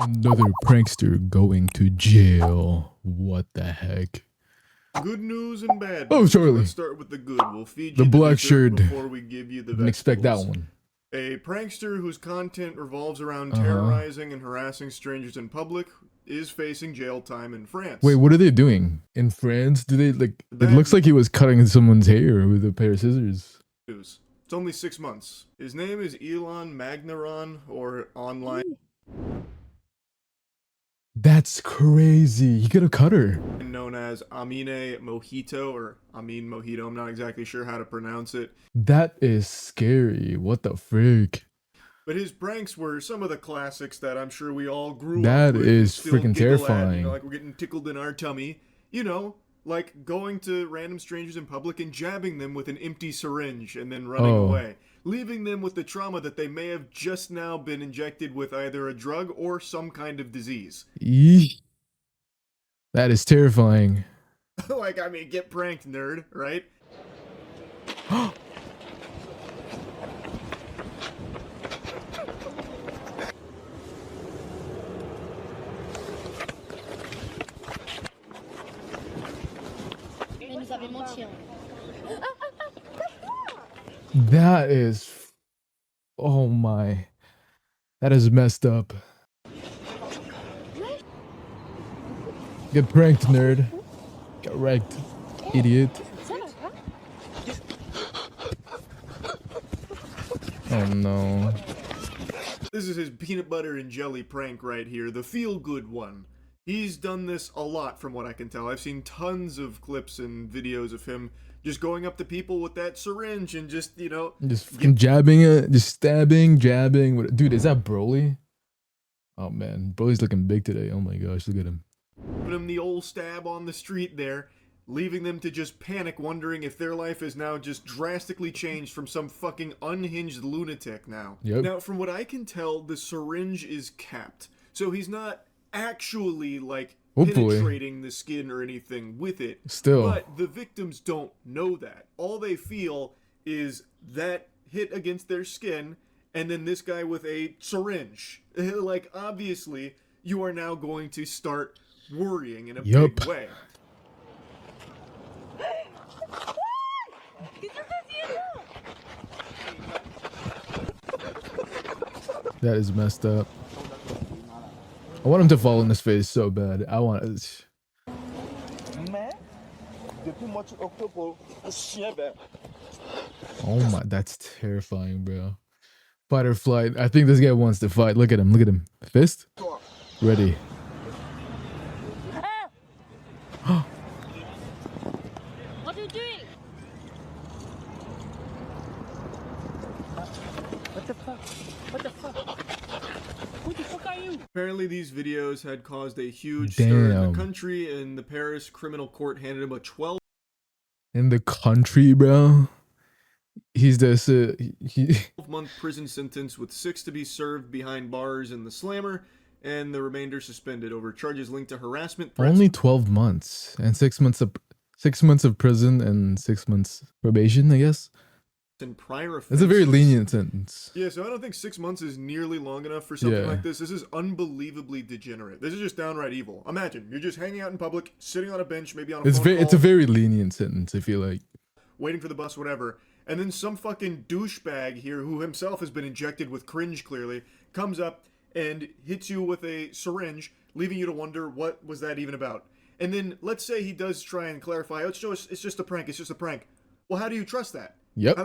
Another prankster going to jail. What the heck? Good news and bad news. Oh, Charlie. Let's start with the good. We'll feed The you black dessert shirt. before we give you the Didn't expect that one. A prankster whose content revolves around terrorizing and harassing strangers in public is facing jail time in France. Wait, what are they doing in France? Do they like? It Bad looks like he was cutting someone's hair with a pair of scissors. news. It's only 6 months. His name is Elon Magnaron, or online That's crazy. He could have cut her. known as Amine Mojito, or Amin Mojito. I'm not exactly sure how to pronounce it. That is scary. What the frick? But his pranks were some of the classics that I'm sure we all grew up That with. is Still freaking giggle at, terrifying. you know, like we're getting tickled in our tummy. You know, like going to random strangers in public and jabbing them with an empty syringe and then running away. Leaving them with the trauma that they may have just now been injected with either a drug or some kind of disease. Eee. That is terrifying. Like, I mean, get pranked, nerd, right? Mais nous avait menti. Hein. That is. Oh my. That is messed up. Get pranked, nerd. Get wrecked, idiot. Oh no. This is his peanut butter and jelly prank right here, the feel-good one. He's done this a lot from what I can tell. I've seen tons of clips and videos of him just going up to people with that syringe and just, you know... Just fucking jabbing it, just stabbing, jabbing. Dude, is that Broly? Oh man, Broly's looking big today. Oh my gosh, look at him. Giving him the old stab on the street there, leaving them to just panic, wondering if their life is now just drastically changed from some fucking unhinged lunatic now. Yep. Now, from what I can tell, the syringe is capped. So he's not actually, like, Hopefully. penetrating the skin or anything with it. Still. But the victims don't know that. All they feel is that hit against their skin, and then this guy with a syringe. Like, obviously, you are now going to start worrying in a big way. That is messed up. I want him to fall in his face so bad. I want it. Oh my, that's terrifying, bro. Fight or flight. I think this guy wants to fight. Look at him. Look at him. Fist. Ready. What are you doing? What the fuck? What the fuck? Who the fuck are you? Apparently these videos had caused a huge stir in Damn. the country, and the Paris criminal court handed him a 12 In the country, bro. He's this. He 12-month prison sentence with 6 to be served behind bars in the slammer, and the remainder suspended over charges linked to harassment, threats, only 12 months and 6 months of prison and 6 months probation, I guess. and prior offenses. It's a very lenient sentence. Yeah, so I don't think 6 months is nearly long enough for something like this. This is unbelievably degenerate. This is just downright evil. Imagine, you're just hanging out in public, sitting on a bench, maybe on a phone It's a very lenient sentence, I feel like. waiting for the bus, whatever, and then some fucking douchebag here, who himself has been injected with cringe clearly, comes up and hits you with a syringe, leaving you to wonder, what was that even about? And then, let's say he does try and clarify, oh, it's just a prank, it's just a prank. Well, how do you trust that? Yep.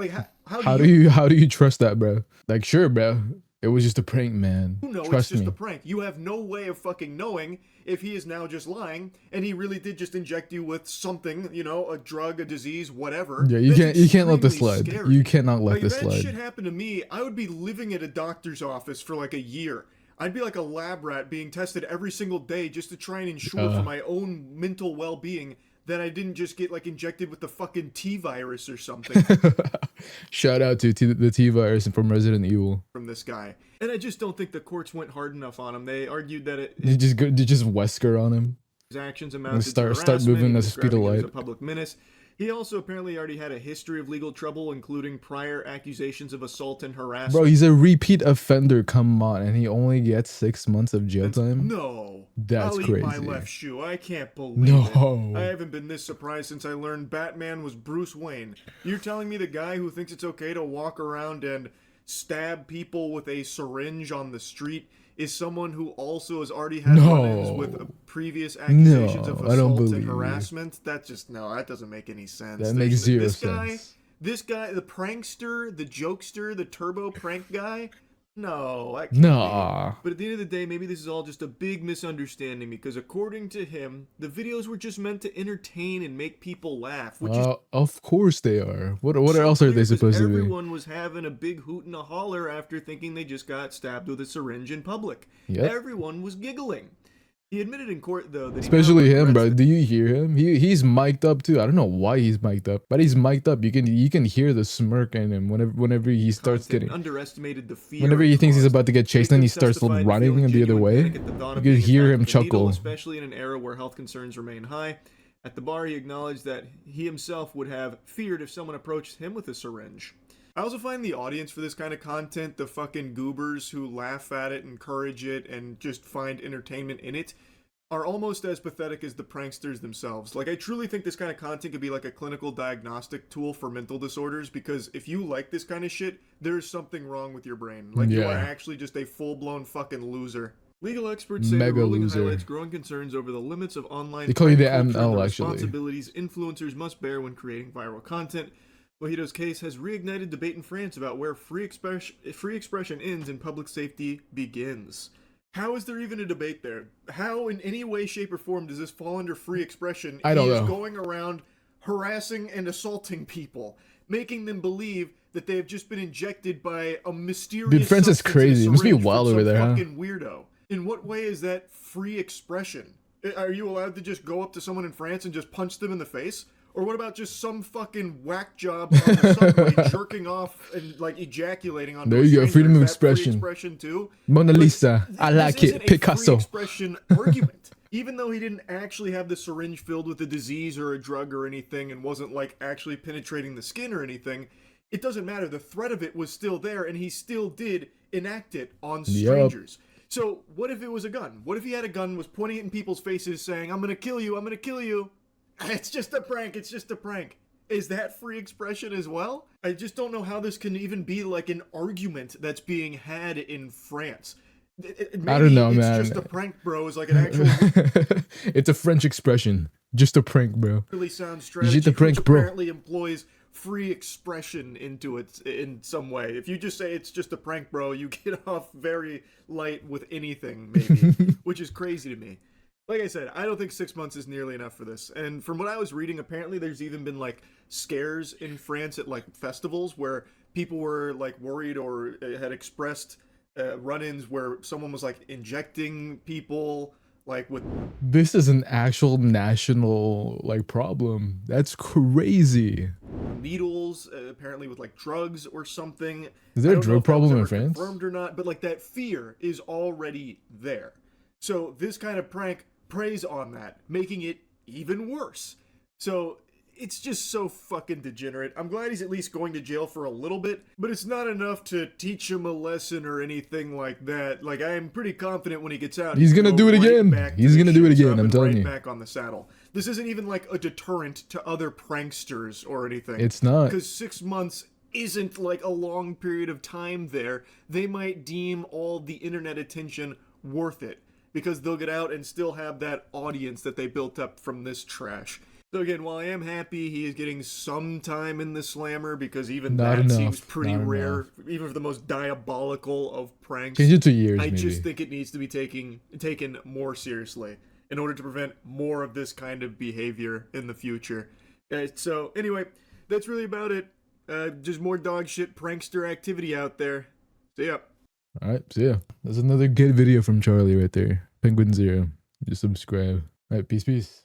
How do you trust that, bro? Like, sure, bro. It was just a prank, man. know Trust it's just me. a prank? You have no way of fucking knowing if he is now just lying and he really did just inject you with something, you know, a drug, a disease, whatever. Yeah, you can't let this slide. Scary. You cannot let Like, this if that slide. shit happened to me, I would be living at a doctor's office for like a year. I'd be like a lab rat being tested every single day just to try and ensure for my own mental well-being that I didn't just get like injected with the fucking T virus or something. Shout out to the T virus from Resident Evil. From this guy. And I just don't think the courts went hard enough on him. They argued that You just Wesker on him. his actions amounted Start to harassment, moving he at the was speed of describing him as light. a public menace. He also apparently already had a history of legal trouble, including prior accusations of assault and harassment. Bro, he's a repeat offender. Come on, and he only gets 6 months of jail time. No, That's I'll crazy. eat my left shoe. I can't believe No. it. I haven't been this surprised since I learned Batman was Bruce Wayne. You're telling me the guy who thinks it's okay to walk around and stab people with a syringe on the street is someone who also has already had run-ins with previous accusations of assault and harassment? That just, no, that doesn't make any sense. That makes zero sense. This guy, the prankster, the jokester, the turbo prank guy, no, that can't be. But at the end of the day, maybe this is all just a big misunderstanding, because according to him, the videos were just meant to entertain and make people laugh. Which is of course they are. What else are they supposed to be? Everyone was having a big hoot and a holler after thinking they just got stabbed with a syringe in public. Yep. Everyone was giggling. He admitted in court, though, that especially him, bro. Do you hear him? He's mic'd up too. I don't know why he's mic'd up, but he's mic'd up. You can hear the smirk in him whenever he starts getting underestimated the fear. Whenever he thinks he's about to get chased, then he starts running the other way. You could hear him chuckle. Especially in an era where health concerns remain high. At the bar, he acknowledged that he himself would have feared if someone approached him with a syringe. I also find the audience for this kind of content, the fucking goobers who laugh at it, encourage it, and just find entertainment in it, are almost as pathetic as the pranksters themselves. Like, I truly think this kind of content could be like a clinical diagnostic tool for mental disorders, because if you like this kind of shit, there's something wrong with your brain. Like, you are actually just a full-blown fucking loser. Legal experts say the ruling highlights growing concerns over the limits of online they call you the ML, actually. Responsibilities influencers must bear when creating viral content. Mojido's case has reignited debate in France about where free expression ends and public safety begins. How is there even a debate there? How, in any way, shape, or form, does this fall under free expression? I don't know. He is going around harassing and assaulting people, making them believe that they have just been injected by a mysterious. Dude, France is crazy. It must be wild over there, huh? Fucking weirdo. In what way is that free expression? Are you allowed to just go up to someone in France and just punch them in the face? Or what about just some fucking whack job on the subway jerking off and like ejaculating on? There you go, freedom of expression. Free expression too. Mona Lisa, I like it. Picasso. Free expression argument. Even though he didn't actually have the syringe filled with a disease or a drug or anything, and wasn't like actually penetrating the skin or anything, it doesn't matter. The threat of it was still there, and he still did enact it on strangers. So what if it was a gun? What if he had a gun, was pointing it in people's faces, saying, "I'm gonna kill you. I'm gonna kill you." It's just a prank. It's just a prank. Is that free expression as well? I just don't know how this can even be like an argument that's being had in France. Maybe I don't know, man. It's just a prank, bro. Is like an actual. It's a French expression. Just a prank, bro. Really sound strategy. The prank, which bro. Apparently employs free expression into it in some way. If you just say it's just a prank, bro, you get off very light with anything, maybe, which is crazy to me. Like I said, I don't think 6 months is nearly enough for this. And from what I was reading, apparently there's even been like scares in France at like festivals where people were like worried or had expressed run-ins where someone was like injecting people like with. This is an actual national like problem. That's crazy. Needles, apparently with like drugs or something. Is there a drug problem in France? Confirmed or not, but like that fear is already there. So this kind of prank preys on that, making it even worse. So it's just so fucking degenerate. I'm glad he's at least going to jail for a little bit, but it's not enough to teach him a lesson or anything like that. Like, I am pretty confident when he gets out, he's gonna do it again. He's gonna do it again. I'm telling you. Back on the saddle. This isn't even like a deterrent to other pranksters or anything. It's not. Because 6 months isn't like a long period of time there. They might deem all the internet attention worth it, because they'll get out and still have that audience that they built up from this trash. So again, while I am happy he is getting some time in the slammer, because even that seems pretty rare, even for the most diabolical of pranks. Change it to years, I just think it needs to be taken more seriously in order to prevent more of this kind of behavior in the future. So anyway, that's really about it. Just more dog shit prankster activity out there. See ya. Alright, see ya. That's another good video from Charlie right there. penguinz0. Just subscribe. Alright, peace.